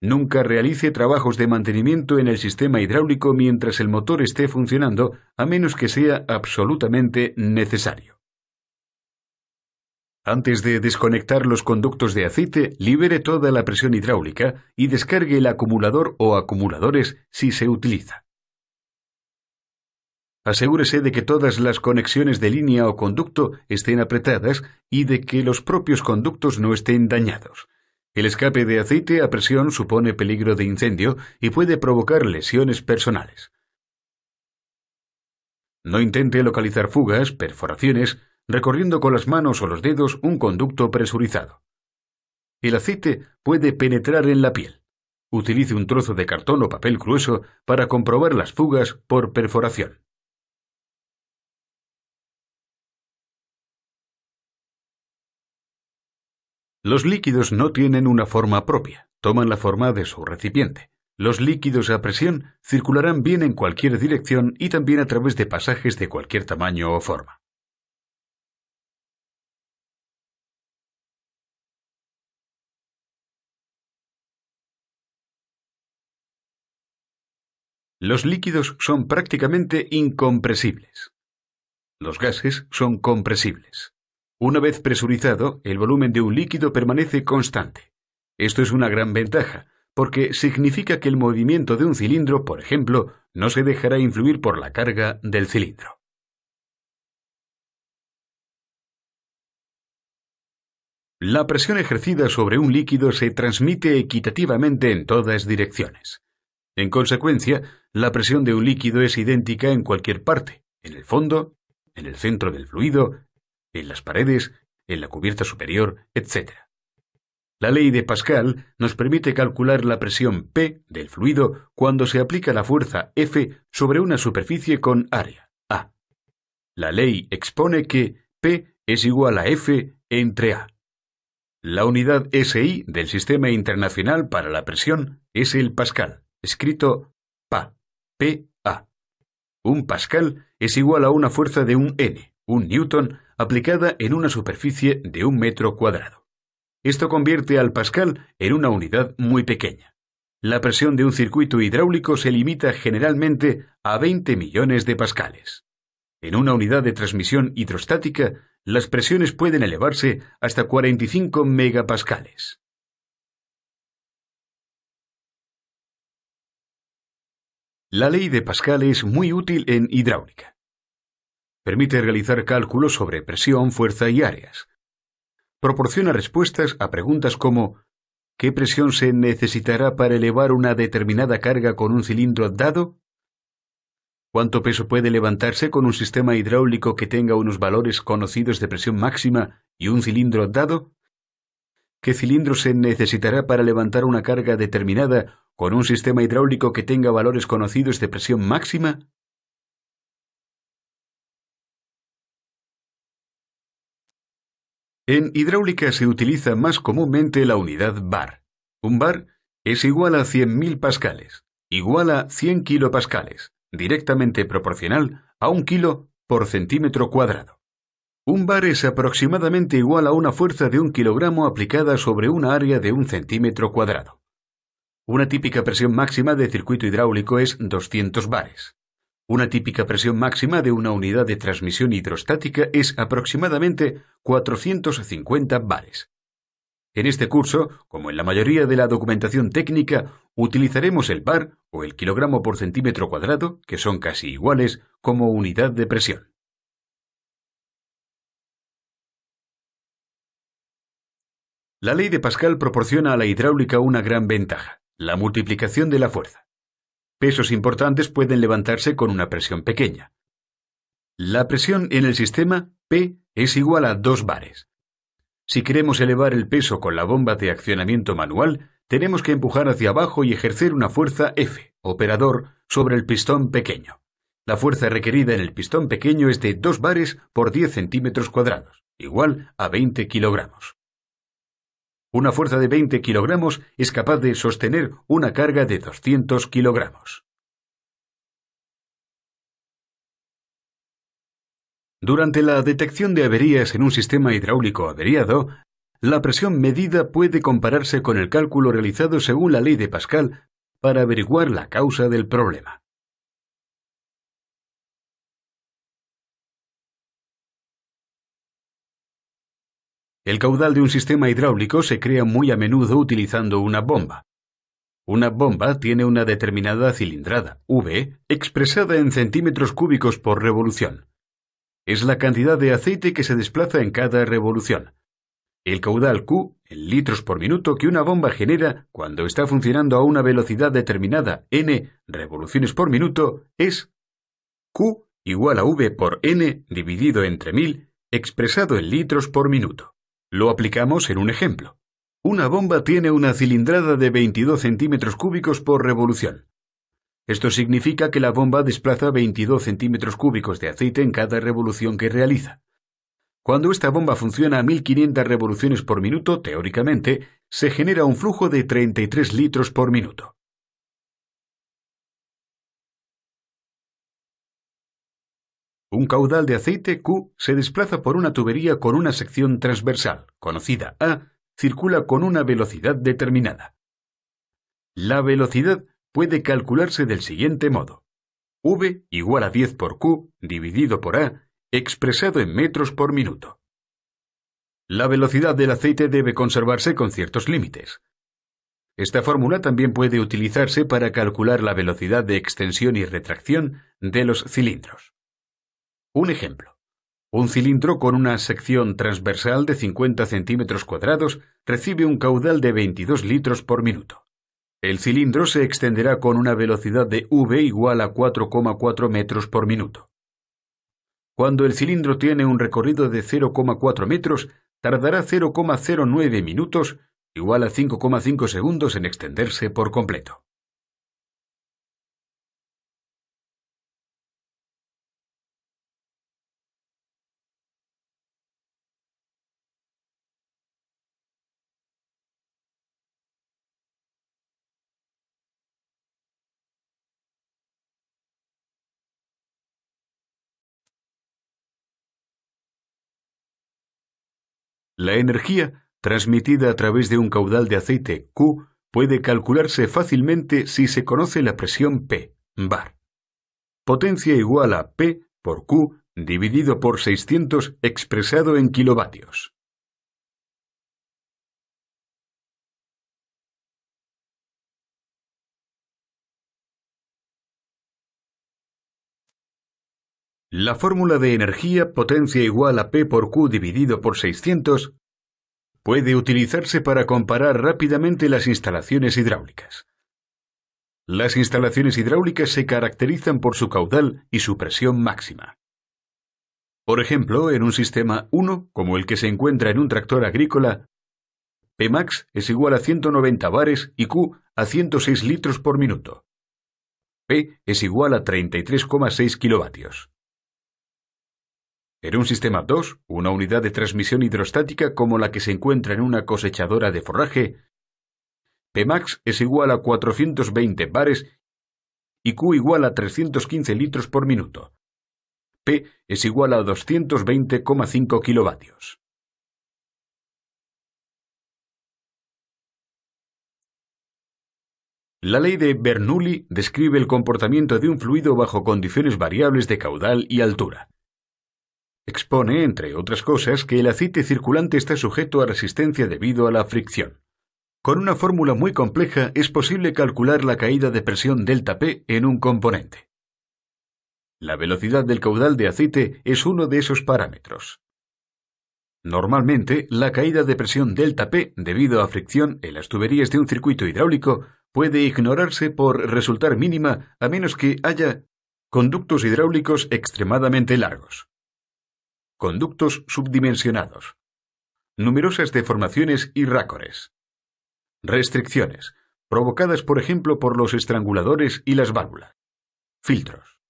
Nunca realice trabajos de mantenimiento en el sistema hidráulico mientras el motor esté funcionando, a menos que sea absolutamente necesario. Antes de desconectar los conductos de aceite, libere toda la presión hidráulica y descargue el acumulador o acumuladores si se utiliza. Asegúrese de que todas las conexiones de línea o conducto estén apretadas y de que los propios conductos no estén dañados. El escape de aceite a presión supone peligro de incendio y puede provocar lesiones personales. No intente localizar fugas, perforaciones, recorriendo con las manos o los dedos un conducto presurizado. El aceite puede penetrar en la piel. Utilice un trozo de cartón o papel grueso para comprobar las fugas por perforación. Los líquidos no tienen una forma propia, toman la forma de su recipiente. Los líquidos a presión circularán bien en cualquier dirección y también a través de pasajes de cualquier tamaño o forma. Los líquidos son prácticamente incompresibles. Los gases son compresibles. Una vez presurizado, el volumen de un líquido permanece constante. Esto es una gran ventaja, porque significa que el movimiento de un cilindro, por ejemplo, no se dejará influir por la carga del cilindro. La presión ejercida sobre un líquido se transmite equitativamente en todas direcciones. En consecuencia, la presión de un líquido es idéntica en cualquier parte, en el fondo, en el centro del fluido, en las paredes, en la cubierta superior, etc. La ley de Pascal nos permite calcular la presión P del fluido cuando se aplica la fuerza F sobre una superficie con área A. La ley expone que P es igual a F entre A. La unidad SI del Sistema Internacional para la Presión es el Pascal, escrito PA, PA. Un pascal es igual a una fuerza de un N, un newton, aplicada en una superficie de 1 metro cuadrado. Esto convierte al pascal en una unidad muy pequeña. La presión de un circuito hidráulico se limita generalmente a 20 millones de pascales. En una unidad de transmisión hidrostática, las presiones pueden elevarse hasta 45 megapascales. La ley de Pascal es muy útil en hidráulica. Permite realizar cálculos sobre presión, fuerza y áreas. Proporciona respuestas a preguntas como ¿qué presión se necesitará para elevar una determinada carga con un cilindro dado? ¿Cuánto peso puede levantarse con un sistema hidráulico que tenga unos valores conocidos de presión máxima y un cilindro dado? ¿Qué cilindro se necesitará para levantar una carga determinada con un sistema hidráulico que tenga valores conocidos de presión máxima? En hidráulica se utiliza más comúnmente la unidad bar. Un bar es igual a 100.000 pascales, igual a 100 kilopascales, directamente proporcional a 1 kilo por centímetro cuadrado. Un bar es aproximadamente igual a una fuerza de 1 kilogramo aplicada sobre una área de 1 centímetro cuadrado. Una típica presión máxima de circuito hidráulico es 200 bares. Una típica presión máxima de una unidad de transmisión hidrostática es aproximadamente 450 bares. En este curso, como en la mayoría de la documentación técnica, utilizaremos el bar o el kilogramo por centímetro cuadrado, que son casi iguales, como unidad de presión. La ley de Pascal proporciona a la hidráulica una gran ventaja, la multiplicación de la fuerza. Pesos importantes pueden levantarse con una presión pequeña. La presión en el sistema P es igual a 2 bares. Si queremos elevar el peso con la bomba de accionamiento manual, tenemos que empujar hacia abajo y ejercer una fuerza F, operador, sobre el pistón pequeño. La fuerza requerida en el pistón pequeño es de 2 bares por 10 centímetros cuadrados, igual a 20 kilogramos. Una fuerza de 20 kilogramos es capaz de sostener una carga de 200 kilogramos. Durante la detección de averías en un sistema hidráulico averiado, La presión medida puede compararse con el cálculo realizado según la ley de Pascal para averiguar la causa del problema. El caudal de un sistema hidráulico se crea muy a menudo utilizando una bomba. Una bomba tiene una determinada cilindrada, V, expresada en centímetros cúbicos por revolución. Es la cantidad de aceite que se desplaza en cada revolución. El caudal Q, en litros por minuto, que una bomba genera cuando está funcionando a una velocidad determinada, n revoluciones por minuto, es Q igual a V por n dividido entre 1000, expresado en litros por minuto. Lo aplicamos en un ejemplo. Una bomba tiene una cilindrada de 22 centímetros cúbicos por revolución. Esto significa que la bomba desplaza 22 centímetros cúbicos de aceite en cada revolución que realiza. Cuando esta bomba funciona a 1500 revoluciones por minuto, teóricamente, se genera un flujo de 33 litros por minuto. Un caudal de aceite Q se desplaza por una tubería con una sección transversal, conocida A, circula con una velocidad determinada. La velocidad puede calcularse del siguiente modo. V igual a 10 por Q dividido por A, expresado en metros por minuto. La velocidad del aceite debe conservarse con ciertos límites. Esta fórmula también puede utilizarse para calcular la velocidad de extensión y retracción de los cilindros. Un ejemplo. Un cilindro con una sección transversal de 50 centímetros cuadrados recibe un caudal de 22 litros por minuto. El cilindro se extenderá con una velocidad de V igual a 4,4 metros por minuto. Cuando el cilindro tiene un recorrido de 0,4 metros, tardará 0,09 minutos, igual a 5,5 segundos en extenderse por completo. La energía, transmitida a través de un caudal de aceite Q, puede calcularse fácilmente si se conoce la presión P, bar. Potencia igual a P por Q dividido por 600 expresado en kilovatios. La fórmula de energía, potencia igual a P por Q dividido por 600, puede utilizarse para comparar rápidamente las instalaciones hidráulicas. Las instalaciones hidráulicas se caracterizan por su caudal y su presión máxima. Por ejemplo, en un sistema 1, como el que se encuentra en un tractor agrícola, Pmax es igual a 190 bares y Q a 106 litros por minuto. P es igual a 33,6 kilovatios. En un sistema 2, una unidad de transmisión hidrostática como la que se encuentra en una cosechadora de forraje, Pmax es igual a 420 bares y Q igual a 315 litros por minuto. P es igual a 220,5 kilovatios. La ley de Bernoulli describe el comportamiento de un fluido bajo condiciones variables de caudal y altura. Expone, entre otras cosas, que el aceite circulante está sujeto a resistencia debido a la fricción. Con una fórmula muy compleja es posible calcular la caída de presión ΔP en un componente. La velocidad del caudal de aceite es uno de esos parámetros. Normalmente, la caída de presión ΔP debido a fricción en las tuberías de un circuito hidráulico puede ignorarse por resultar mínima a menos que haya conductos hidráulicos extremadamente largos. Conductos subdimensionados. Numerosas deformaciones y rácores. Restricciones, provocadas por ejemplo por los estranguladores y las válvulas. Filtros.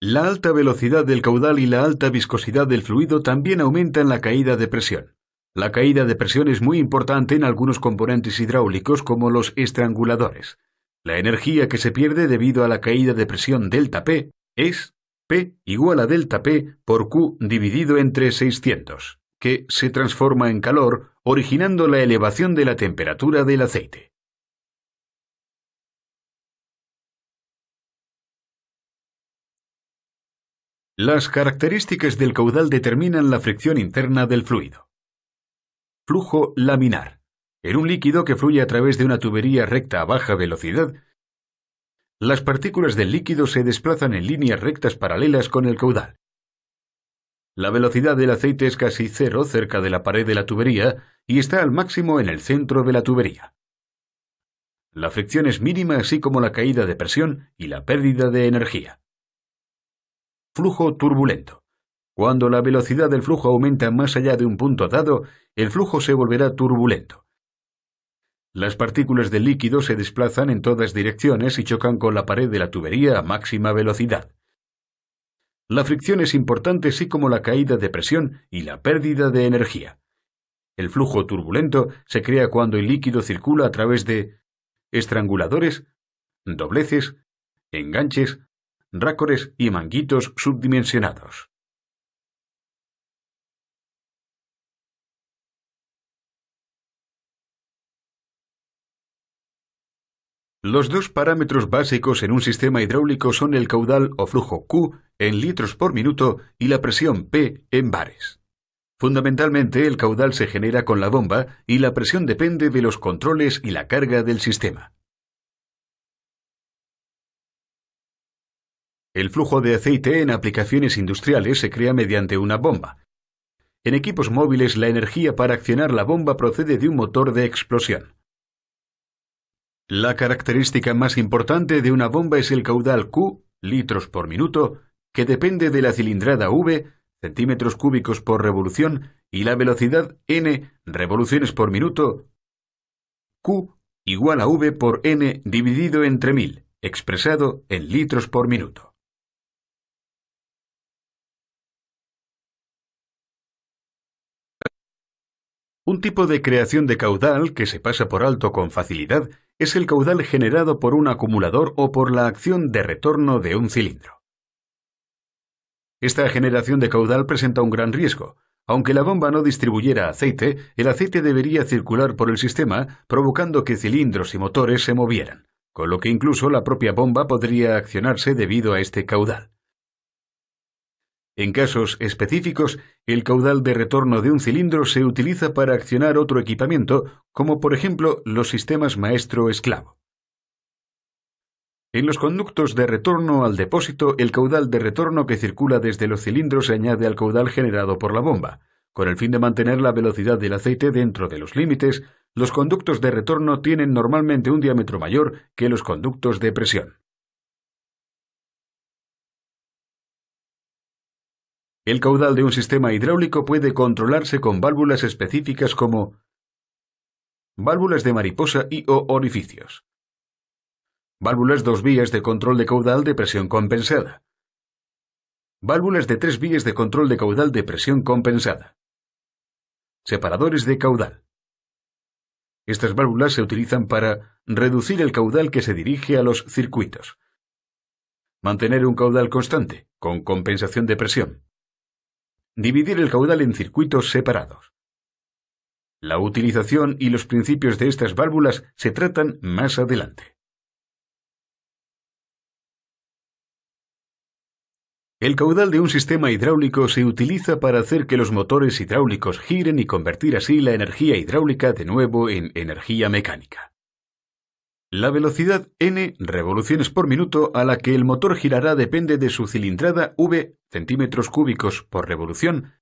La alta velocidad del caudal y la alta viscosidad del fluido también aumentan la caída de presión. La caída de presión es muy importante en algunos componentes hidráulicos como los estranguladores. La energía que se pierde debido a la caída de presión ΔP es P igual a ΔP por Q dividido entre 600. que se transforma en calor, originando la elevación de la temperatura del aceite. Las características del caudal determinan la fricción interna del fluido. Flujo laminar. En un líquido que fluye a través de una tubería recta a baja velocidad, las partículas del líquido se desplazan en líneas rectas paralelas con el caudal. La velocidad del aceite es casi cero cerca de la pared de la tubería y está al máximo en el centro de la tubería. La fricción es mínima, así como la caída de presión y la pérdida de energía. Flujo turbulento. Cuando la velocidad del flujo aumenta más allá de un punto dado, el flujo se volverá turbulento. Las partículas del líquido se desplazan en todas direcciones y chocan con la pared de la tubería a máxima velocidad. La fricción es importante, así como la caída de presión y la pérdida de energía. El flujo turbulento se crea cuando el líquido circula a través de estranguladores, dobleces, enganches, rácores y manguitos subdimensionados. Los dos parámetros básicos en un sistema hidráulico son el caudal o flujo Q en litros por minuto y la presión P en bares. Fundamentalmente, el caudal se genera con la bomba y la presión depende de los controles y la carga del sistema. El flujo de aceite en aplicaciones industriales se crea mediante una bomba. En equipos móviles, la energía para accionar la bomba procede de un motor de explosión. La característica más importante de una bomba es el caudal Q, litros por minuto, que depende de la cilindrada V, centímetros cúbicos por revolución, y la velocidad N, revoluciones por minuto. Q igual a V por N dividido entre 1000, expresado en litros por minuto. Un tipo de creación de caudal que se pasa por alto con facilidad es el caudal generado por un acumulador o por la acción de retorno de un cilindro. Esta generación de caudal presenta un gran riesgo. Aunque la bomba no distribuyera aceite, el aceite debería circular por el sistema, provocando que cilindros y motores se movieran, con lo que incluso la propia bomba podría accionarse debido a este caudal. En casos específicos, el caudal de retorno de un cilindro se utiliza para accionar otro equipamiento, como por ejemplo los sistemas maestro-esclavo. En los conductos de retorno al depósito, el caudal de retorno que circula desde los cilindros se añade al caudal generado por la bomba. Con el fin de mantener la velocidad del aceite dentro de los límites, los conductos de retorno tienen normalmente un diámetro mayor que los conductos de presión. El caudal de un sistema hidráulico puede controlarse con válvulas específicas como válvulas de mariposa y o orificios. Válvulas 2 vías de control de caudal de presión compensada. Válvulas de 3 vías de control de caudal de presión compensada. Separadores de caudal. Estas válvulas se utilizan para reducir el caudal que se dirige a los circuitos. Mantener un caudal constante, con compensación de presión. Dividir el caudal en circuitos separados. La utilización y los principios de estas válvulas se tratan más adelante. El caudal de un sistema hidráulico se utiliza para hacer que los motores hidráulicos giren y convertir así la energía hidráulica de nuevo en energía mecánica. La velocidad N revoluciones por minuto a la que el motor girará depende de su cilindrada V, centímetros cúbicos por revolución,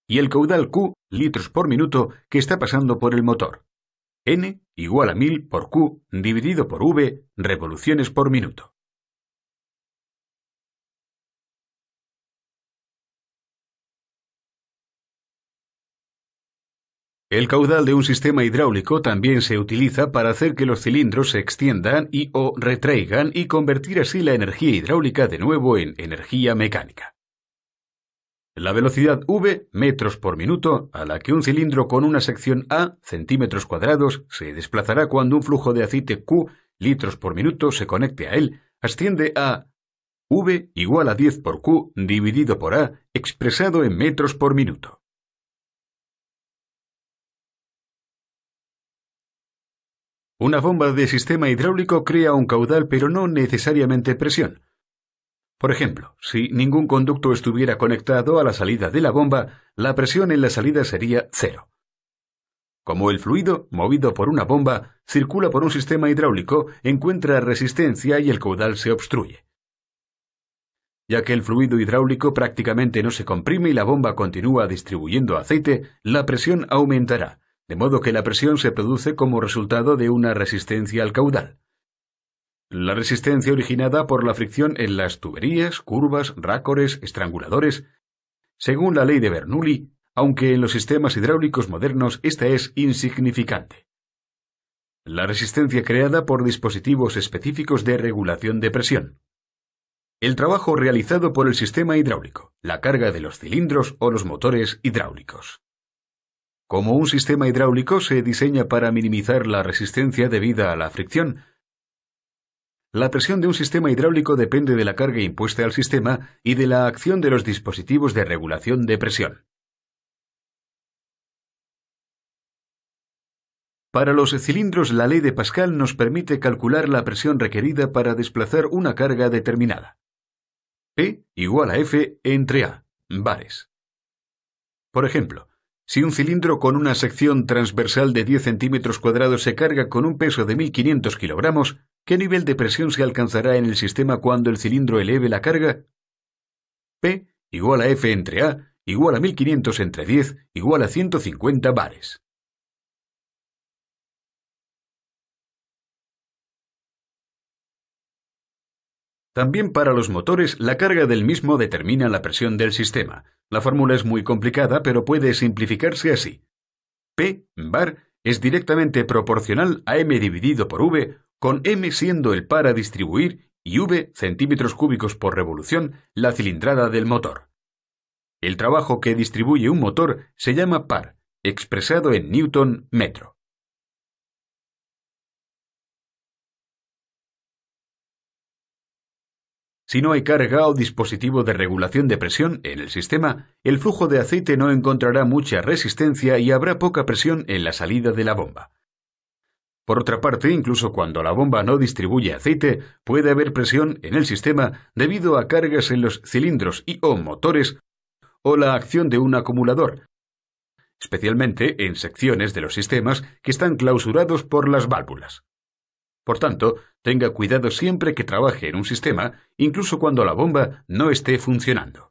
y el caudal Q, litros por minuto, que está pasando por el motor. N igual a 1000 por Q dividido por V, revoluciones por minuto. El caudal de un sistema hidráulico también se utiliza para hacer que los cilindros se extiendan y o retraigan y convertir así la energía hidráulica de nuevo en energía mecánica. La velocidad V, metros por minuto, a la que un cilindro con una sección A, centímetros cuadrados, se desplazará cuando un flujo de aceite Q, litros por minuto, se conecte a él, asciende a V igual a 10 por Q dividido por A, expresado en metros por minuto. Una bomba de sistema hidráulico crea un caudal pero no necesariamente presión. Por ejemplo, si ningún conducto estuviera conectado a la salida de la bomba, la presión en la salida sería cero. Como el fluido, movido por una bomba, circula por un sistema hidráulico, encuentra resistencia y el caudal se obstruye. Ya que el fluido hidráulico prácticamente no se comprime y la bomba continúa distribuyendo aceite, la presión aumentará, de modo que la presión se produce como resultado de una resistencia al caudal. La resistencia originada por la fricción en las tuberías, curvas, rácores, estranguladores. Según la ley de Bernoulli, aunque en los sistemas hidráulicos modernos esta es insignificante. La resistencia creada por dispositivos específicos de regulación de presión. El trabajo realizado por el sistema hidráulico, la carga de los cilindros o los motores hidráulicos. Como un sistema hidráulico se diseña para minimizar la resistencia debida a la fricción, la presión de un sistema hidráulico depende de la carga impuesta al sistema y de la acción de los dispositivos de regulación de presión. Para los cilindros, la ley de Pascal nos permite calcular la presión requerida para desplazar una carga determinada. P igual a F entre A, bares. Por ejemplo, si un cilindro con una sección transversal de 10 centímetros cuadrados se carga con un peso de 1500 kilogramos, ¿qué nivel de presión se alcanzará en el sistema cuando el cilindro eleve la carga? P igual a F entre A igual a 1500 entre 10 igual a 150 bares. También para los motores, la carga del mismo determina la presión del sistema. La fórmula es muy complicada, pero puede simplificarse así. P, bar, es directamente proporcional a M dividido por V, con M siendo el par a distribuir y V, centímetros cúbicos por revolución, la cilindrada del motor. El trabajo que distribuye un motor se llama par, expresado en Newton metro. Si no hay carga o dispositivo de regulación de presión en el sistema, el flujo de aceite no encontrará mucha resistencia y habrá poca presión en la salida de la bomba. Por otra parte, incluso cuando la bomba no distribuye aceite, puede haber presión en el sistema debido a cargas en los cilindros y o motores o la acción de un acumulador, especialmente en secciones de los sistemas que están clausurados por las válvulas. Por tanto, tenga cuidado siempre que trabaje en un sistema, incluso cuando la bomba no esté funcionando.